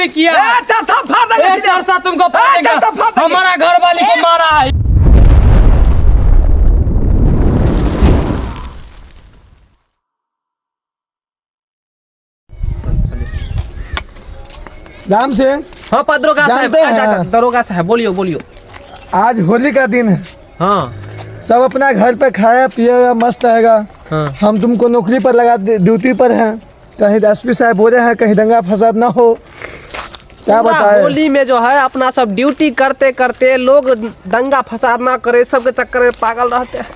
नहीं किया। चरसा फाड़ देंगे। चरसा तुमको फाड़ देगा। हमारा घर वाली को मारा है। राम सिंह। हाँ दरोगा साहब, दरोगा साहब बोलियो बोलियो। आज होली का दिन है। हाँ सब अपना घर पे खाया पिएगा मस्त रहेगा। हाँ। हम तुमको नौकरी पर लगा ड्यूटी पर हैं। कहीं एसपी साहब बोले हैं कहीं दंगा फसाद ना हो। क्या बताएं? होली में जो है अपना सब ड्यूटी करते करते लोग दंगा फसाद ना करे, सबके चक्कर में पागल रहते हैं।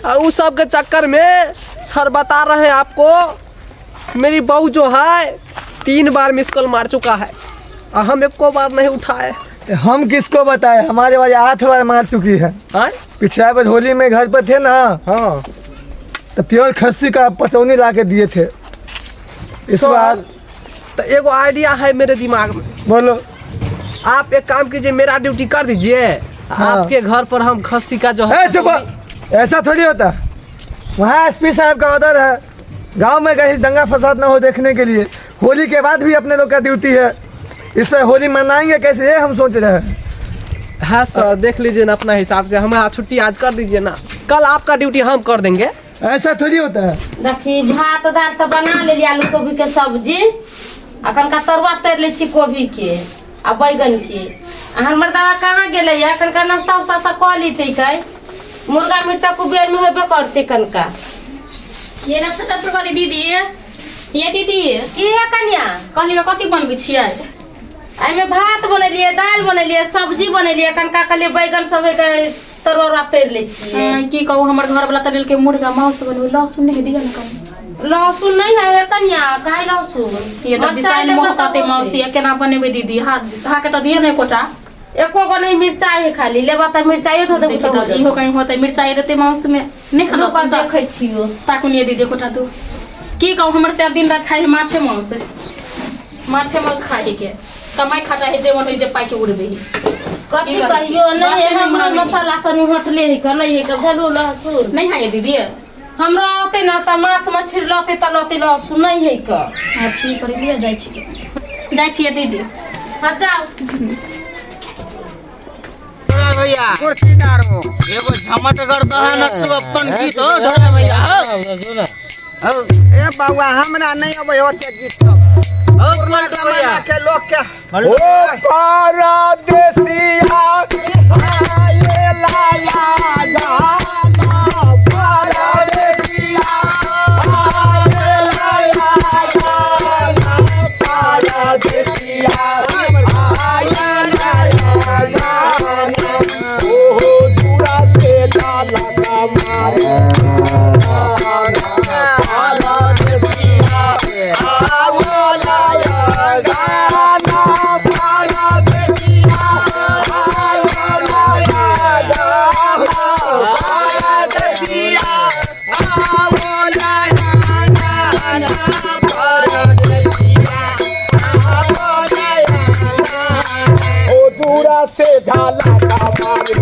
और उस सब के चक्कर में सर बता रहे हैं आपको, मेरी बहू जो है 3 बार मिस कॉल मार चुका है और हम एको बार नहीं उठाए। हम किसको बताएं? हमारे वाले 8 बार मार चुकी है। पिछला बार होली में घर पर थे ना। हाँ तो प्योर खस्सी का पचौनी ला के दिए थे। इस बार तो एगो आइडिया है मेरे दिमाग में। बोलो। आप एक काम कीजिए, मेरा ड्यूटी कर दीजिए। हाँ। आपके घर पर हम खस्सी का जो है। चुप, ऐसा थोड़ी होता। वहाँ एसपी साहब का ऑर्डर है, गांव में कहीं दंगा फसाद ना हो देखने के लिए। होली के बाद भी अपने लोग का ड्यूटी है। इस पर होली मनाएंगे कैसे ये हम सोच रहे हैं। हाँ सर देख लीजिए ना अपना हिसाब से, हमें छुट्टी आज कर दीजिए ना, कल आपका ड्यूटी हम कर देंगे। ऐसा थोड़ी होता है। देखी भात दाल तो बना ले आलू गोभी के सब्जी, अखन का तरुआ तर ले छी कोबी के आ बैगन के। हमर दादा कहाँ गेले या कनका नाश्ता उस्ता सब कह लीते कै मुर्गा मीट तक कुबेर में होबे करते कनका। ये ना छोटा प्रकार दीदी ये दीदी की है कन्या कहलिए कथी बनबै छियै? आई में भात बनेलिए, दाल बनेलिए, सब्जी बनेलिए, कनका कहलिए बैगन सब है तरुआ तर ले छी। की कहू हमर घर वाला तरेल के मुर्गा मांस बनबै, लहसुन नहीं दिया ना कनी। लहसुन नहीं है कन्या, काहे लहसुन? ये तो बिसाइल मोहताते मौसी केना बनेबै दीदी? हाथ के तो दिए नहीं कोटा। एको गो नहीं मिर्चाई है खाली लेबा त मिर्चाई तो देखि त इहो कहीं होतै मिर्चाई रहते मांस में नहीं खाना लोग देखै छियो। ताकुनिए दीदी कोटा तू की कहू हमर से दिन रात खाइ माछे मांस खाइ के कमाई खाता है जेवन होई जे पाई के उड़बे कथी कहियो नहीं है हमरा मसाला सनी हटले है कर नहीं है कर झलू लहसुन नहीं है दीदी। हमरा आते ना त मांस मछली लते त लते लहसुन नहीं है का। हां की कर लिया जाय छी दीदी। हां जाओ भैया कुर्सीदार हो एगो झमट कर दहन तू अपन गीत हो ढोरा भैया हो। ए बाबा हमरा नहीं अबै होते गीत सब। और पुरना जमाना के लोग के ओ परदेसिया आए लाया गाना परदेसिया आए लाया गाना परदेसिया आए लाया गाना ओहो दूरा से डाला का मारे से झाला का मारे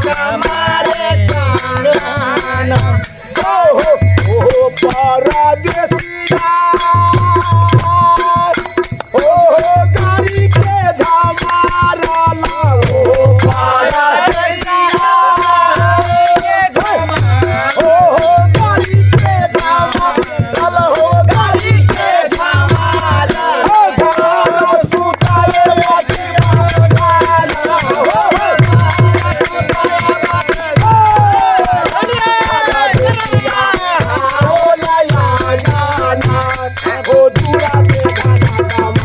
कमारे कानन ओ परदेसिया ओ गाड़ी के धमारा ओ परदेसिया ओ गाड़ी के धमारा हो गाड़ी के धमारा ओ घर सुतारे ओ दूरा से गाना ओ दूरा से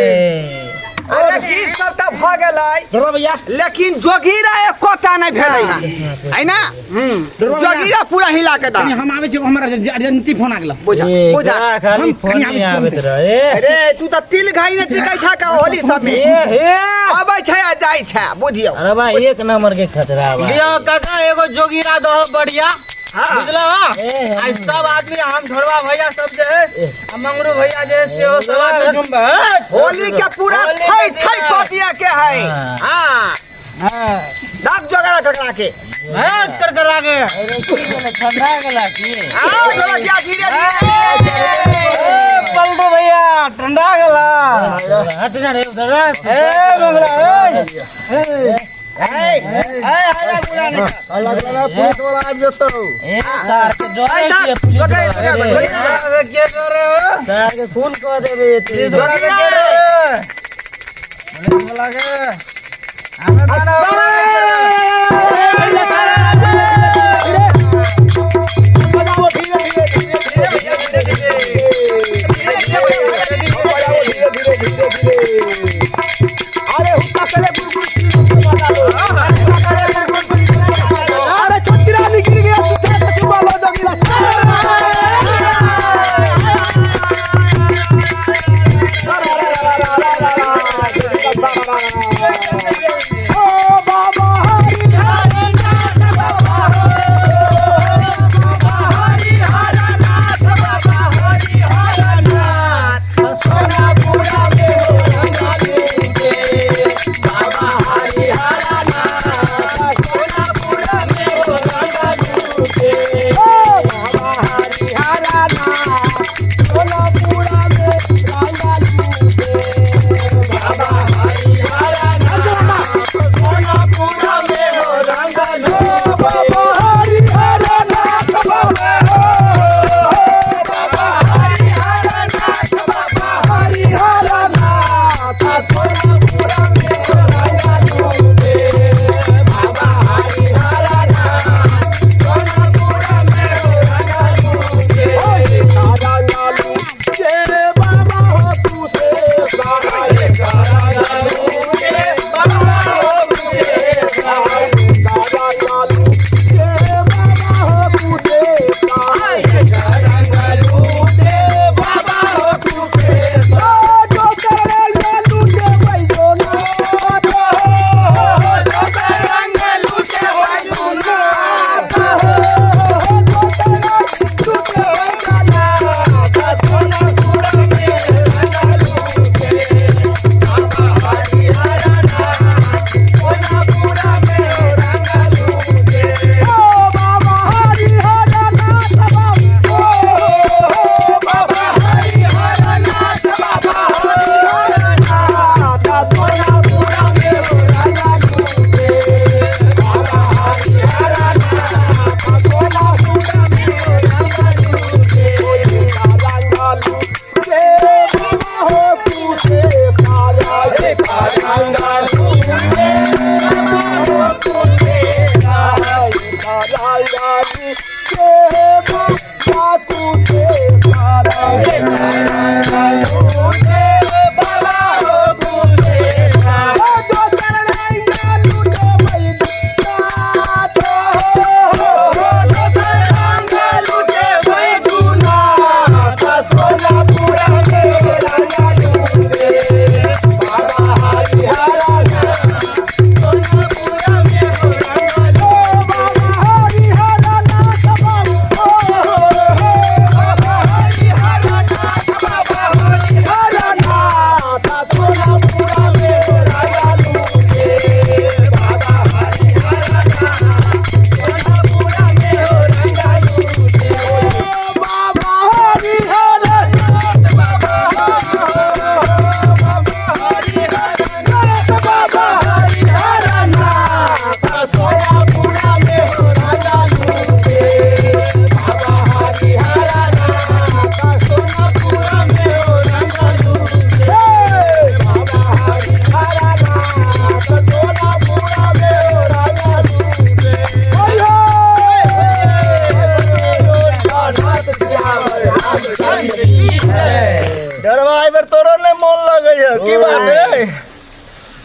अरे गीत सब त भ गेलै लेकिन जोगीरा एकोटा नहीं भेलै है ना जोगीरा पूरा हिला के दा हम आवे छी हमरा अर्जेंटी फोन आ गेल बुझा बुझा हम कनी आवे छी अरे तू त तिल घाई ने टिकै छा का होली सब में आबै छै आ जाय छै बुझियो अरे भाई एक नंबर के खतरा बा दियो काका एगो जोगीरा दहो बढ़िया बुझला आज सब आदमी हम धरवा भैया सब जे है मंगरू भैया जे से हो सब आदमी झुमबे होली के पूरा थई थई कोटिया के है हां दाब जोगरा ककरा के कर करा के अरे की बोले ठंडा गेला की आओ जोगरा क्या धीरे धीरे पलटू भैया ठंडा गेला हट जा रे उधर ए मंगरा अलग अलग पुलिस वाला आ जतो ए तार के आई डोरे दाब के जोगरा पुलिस जोगरा के करे हो तार के खून कर देबे ते जोगरा अरे हुक्का करे अरे छोटीरा गिर गया तू वाला दगिला ओ बाबा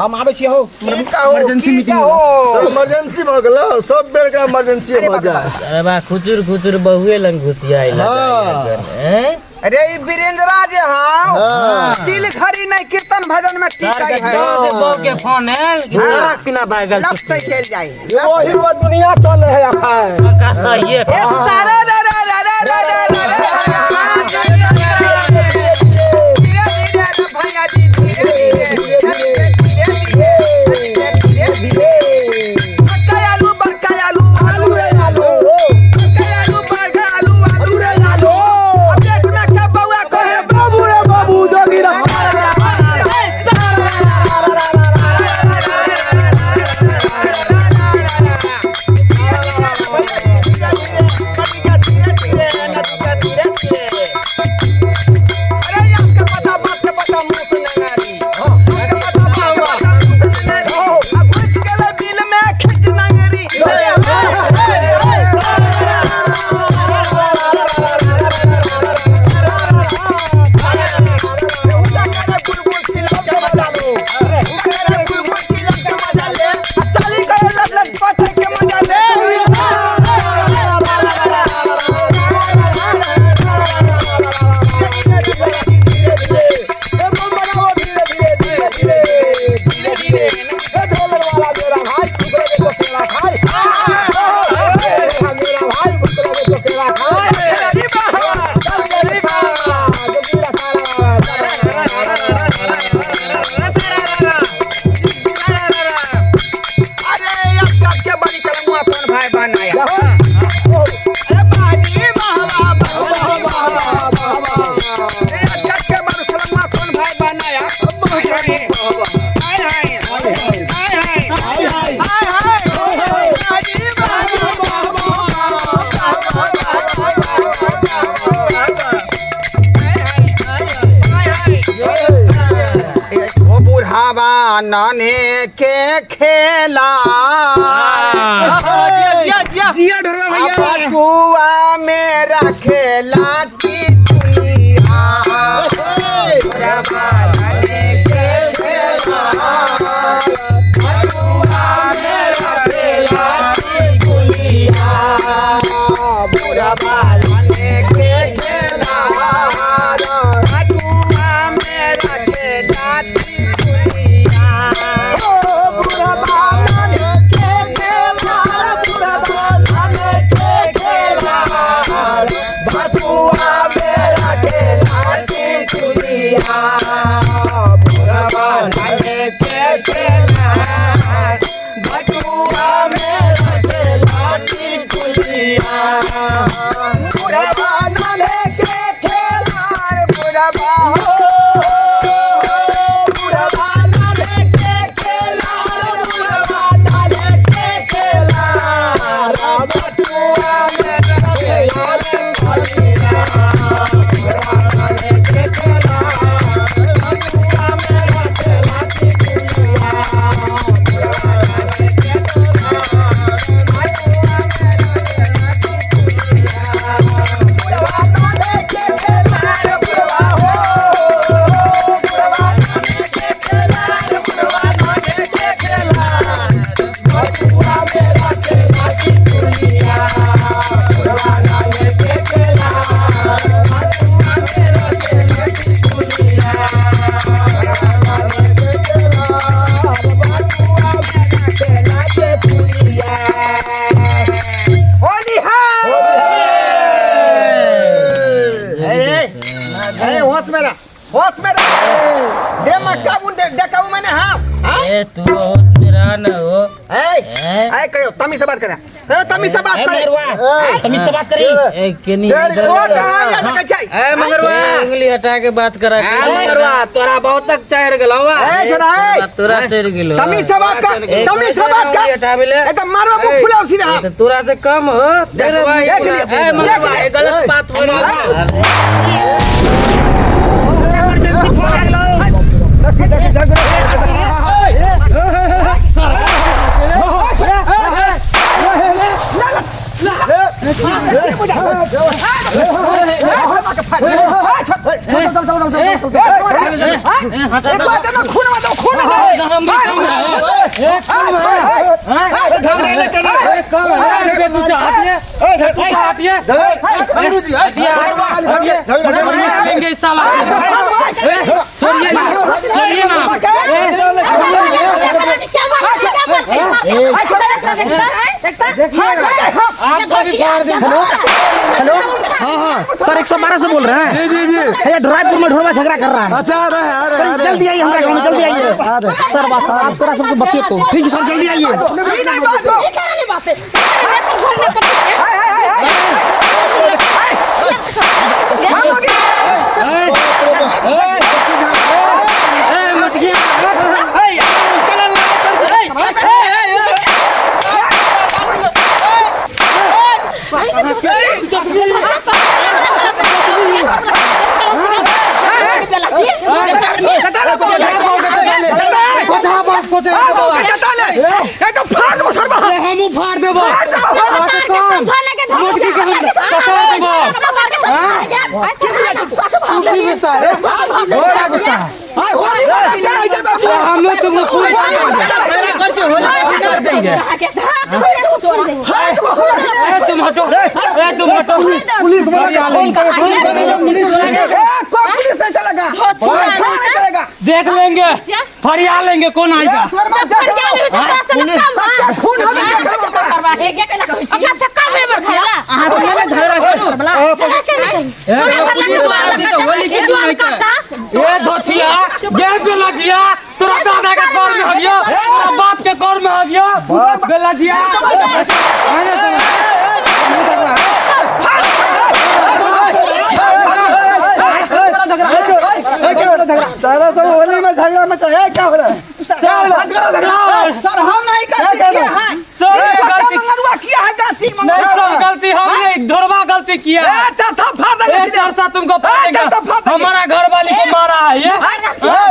हम आबे छी हो इमरजेंसी मीटिंग इमरजेंसी हो गेलो सब बेर का इमरजेंसी हो जाए अरे बा खुचुर खुचुर बहुए लंग घुसियाई हैं अरे ई वीरेंद्रा जे हां चिल खरी नहीं कीर्तन भजन में टिकाई है बो के फोन है सीना बागल लप से चल जाए वही वो दुनिया चल है अखाए का सही है ए सारा भैया जी धीरे आलू बड़का आलू आलू रे आलू आलू बड़का आलू आलू रे आलू पेट में का बउआ कहे बाबू रे बाबू जोगी रा नाने के खेला जिया ढोरा भैया बटुआ मेरा खेला की दुनिया के खेला बटुआ मेरा खेला की दुनिया बुरा बालाने के खेला बटुआ मेरा खेला की तू होश में रह न हो ऐ कहो तमी से बात करे तमी से बात करे तमीज से बात करी ए केनी ए मंगरवा उंगली हटा के बात करा मंगरवा तोरा बहुत तक चढ़ गेलवा ए छोरा तोरा चढ़ गेलो तमी से बात कर तमी से बात कर हटावे ले एकदम मारवा मुंह फुलाव सीधा तोरा से कम हो ए मंगरवा ये गलत बात हो रहा है इमरजेंसी फोन आ गेलो खून हेलो हाँ सर 112 से बोल रहे हैं। जी ये ड्राइवर में ढोलवा झगड़ा कर रहा है। अच्छा आ रहे हैं आ रहे हैं जल्दी आइए हमारे गाँव में, जल्दी आइए सर। बात आप थोड़ा सबको बतिए तो ठीक है सर, जल्दी आइए। पुलिस देख लेंगे, फरिया लेंगे, कौन आएगा? ये धोतिया गेट पे लग गया, तोरा दादा का कौर में हो गया, तोरा बाप के कौर में हो गया, बेला जिया। सारा सब होली में झगड़ा मचाया, क्या हो रहा है? सर हम नहीं करते हैं। मंगरुआ किया है गलती, गलती हमने ढोरवा गलती किया है। चरसा तुमको पड़ेगा, हमारा घर वाली को मारा है ये।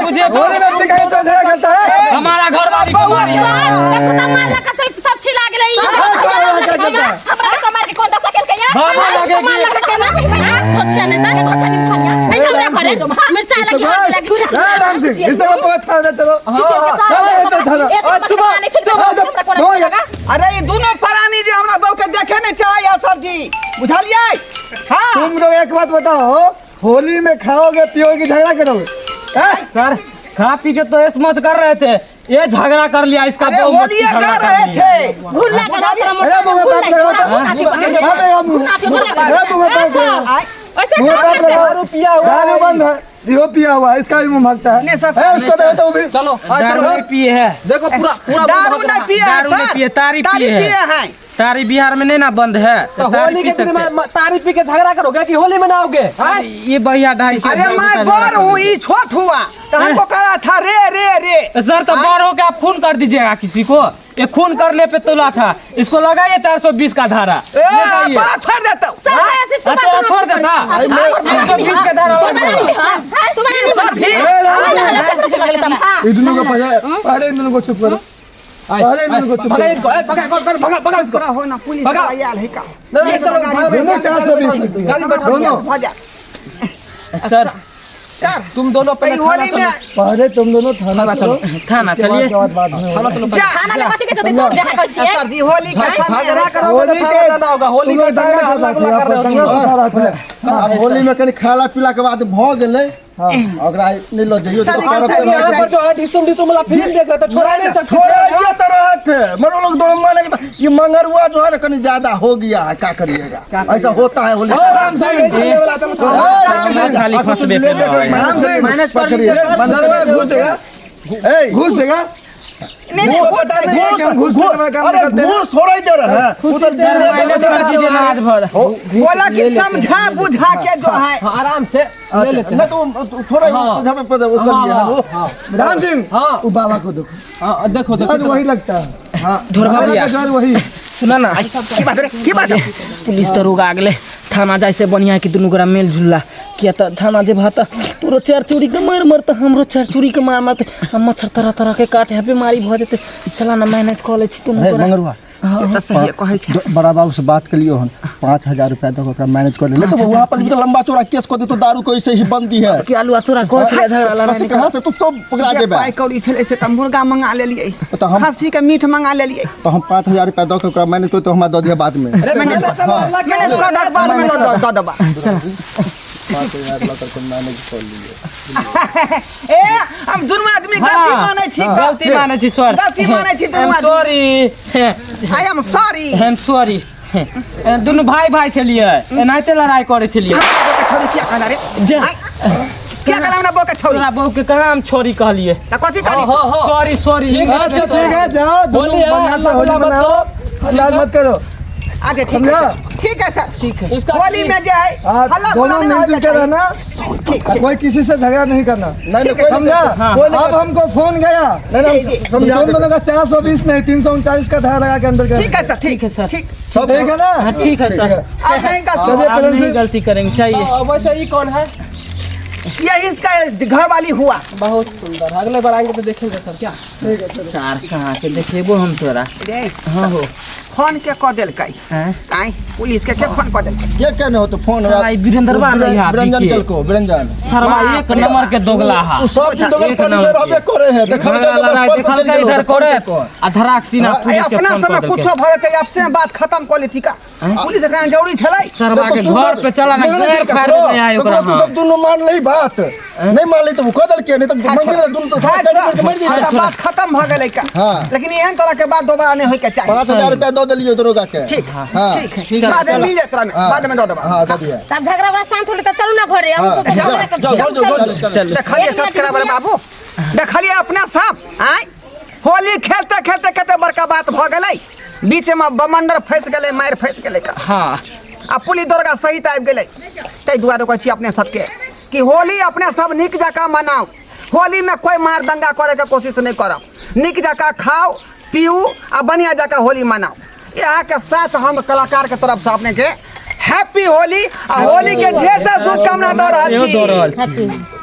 मुझे होली में भी कहीं तो झगड़ा करता है। हमारा घर वाली को मारी है। राम सिंह इससे बहुत फायदा चलो। अरे ये दोनों प्राणी जी हमरा बहू के देखे नहीं चाहिए सर जी, बुझलिए? हाँ तुम लोग एक बात बताओ, होली में खाओगे पियोगे झगड़ा करोगे? सर खा पी के तो मौज कर रहे थे, ये झगड़ा कर लिया इसका। अरे होली कर रहे थे। दारू पिया हुआ बंद है, यो पिया हुआ इसका भी मुंह भागता है। उसको दे तो भी चलो दारू नहीं पिए है, देखो पूरा पूरा दारू नहीं पिए, दारू नहीं पिए, तारी पिए है। तारी बिहार में नहीं ना बंद है, तो होली के दिन में तारी पी के झगड़ा करोगे कि होली मनाओगे? ये भैया 250। अरे मैं बड़ हूँ, ये छोट हुआ तो हमको करा था रे रे रे। सर तो बड़ हो के आप खून कर दीजिएगा किसी को, ये खून करने पे तोला था, इसको लगाइए 420 का धारा। बड़ा छोड़ देता हूँ। अच्छा छोड़ देता 420 का धारा। इन दोनों को अरे इन दोनों को चुप करो, अरे इन दोनों को चुप करो। भगा इसको हो ना, पुलिस आया है का। दोनों 420 सर तुम दोनों पे होली में पहले तुम दोनों थाना चलो, थाना चलिए। सर जी होली का झगड़ा करो, होली के होली में दंगा फसाद। अब होली में कनी खाला पीला के बाद भ गेले, ओकरा नहीं लो जइयो तो डिसुम वाला फिल्म देख रहे थे, छोड़ा नहीं सकते। छोड़ा तो रहे थे, मरो लोग दो माने के ये मंगरुआ जो है ना कनी ज्यादा हो गया है, क्या करिएगा, ऐसा होता है होली। राम सिंह मैनेज कर लीजिए, घूस देगा नहीं घूस थोड़ा ही दे रहा है। बोला कि समझा बुझा के जो है आराम से ले लेते हैं। तो थोड़ा राम सिंह वो बाबा को देखो, देखो जर वही लगता है। ढोरवा भैया जर वही सुना ना, की बात है? पुलिस दरोगा आगले थाना जैसे बढ़िया कि दुनू गोरा मेल झुल्ला किया तो थाना जे भाता तोरो चार चोरी के मार मरता, हमरो चार चोरी के मार मत, हम मच्छर तरह तरह के काटे है, बीमारी भ जेते। चला ना मैनेज कर ले छी तुम मंगरुआ से तो सही कहै छै। बड़ा बाबू से बात करियो हन 5000 रुपया दो ओकरा मैनेज कर ले। तो वहां पर भी तो लंबा चौड़ा केस कर दे तो दारू को ऐसे ही बंदी है। कि आलू तोरा को कहां से तू सब पकड़ा जेबे। पाई कौड़ी छले से त मुर्गा मंगा लेलिए, तो हम खस्सी के मीट मंगा लेलिए। तो हम 5000 रुपया दो ओकरा मैनेज कर तो हमरा दो दिया बाद में। मैंने बाद में दो दबा 5000 लकर को मैनेज कर लिए। ए हम दुनू आदमी गलती मानै छी, गलती मानै छी सर, गलती मानै छी दुनू आदमी। Sorry, I am sorry. I am sorry. दुनू भाई छलिए, एनाहिते लड़ाई करे छलिए। छोड़ी क्या कहना रे? क्या कहला हमरा बोके छोड़ी? तोरा बहू के कहाँ हम छोरी कहलिए? त कथि कहली? Sorry sorry. ठीक है जाओ बोलिए, बढ़िया से होली मनाओ, हल्ला मत करो। आगे ठीक है ठीक है सर, ठीक है। होली में जो है हल्ला दोनों मिलजुल के रहना, ठीक कोई किसी से झगड़ा नहीं करना, नहीं कोई समझा? अब हमको फोन गया, समझा हम दोनों का 420 नहीं 339 का धारा लगा के अंदर कर। ठीक है सर, ठीक है सर। ठीक है ना? हाँ ठीक है सर, आप नहीं आप नहीं गलती करेंगे चाहिए। वैसे ये कौन है? यही इसका घर वाली हुआ। बहुत सुंदर, अगले बार आएंगे तो देखेंगे सर। क्या चार कहाँ के देखेबो हम तोरा? रे हाँ हो फोन के कह देलकै, आई पुलिस के फोन कह देलकै। ये क्या हो तो फोन भाई वीरेंद्रवा नहीं है बिरंजन चल को बिरंजन सरवा एक नंबर के दोगला है। सब दिन दोगल पर रहबे करे है। देखल देखल इधर करे आ धराक सीना पुलिस के अपना फोन सब कर कुछ देलकै। भरते आपसे बात खत्म कर लेती का। पुलिस का जरूरी छलै सरवा के घर पे चला ना गैर फाड़ दे आए ओकरा। तू सब दोनों मान लई बात, नहीं मान लई तो वो कदल के नहीं तो मंदिर दोनों तो साथ के मर जाई। बात खत्म भ गेलै का। हाँ। लेकिन एहन तरह के बात दोबारा नहीं होय के चाहिए। 5000 रुपया दो दलियो दरोगा के। ठीक हाँ। ठीक है, बाद में मिल जात में, बाद में दो दबा। हां दे दिया। तब झगड़ा बड़ा शांत होले तो चलू ना घरे। हम सब चल देखलिए सब्सक्राइब रे बाबू, देखलिए अपना सब आय होली खेलते खेलते कते बड़का बात भ गेलै, बीच में बमंडर फंस गेलै, मार फंस गेलै का। हां आ पुलिस दरोगा सहित आबि गेलै। तै दुआरे कहै छी अपने सबके कि होली अपने सब नीक जकाँ मनाओ। होली में कोई मार दंगा करे के कोशिश नहीं करब, नीक जकाँ खाओ पीऊ आ बढ़िया जकाँ होली मनाओ। यहाँ के साथ हम कलाकार के तरफ से अपने के हैप्पी होली आ होली के ढेर सारा शुभकामना दो रहल छी।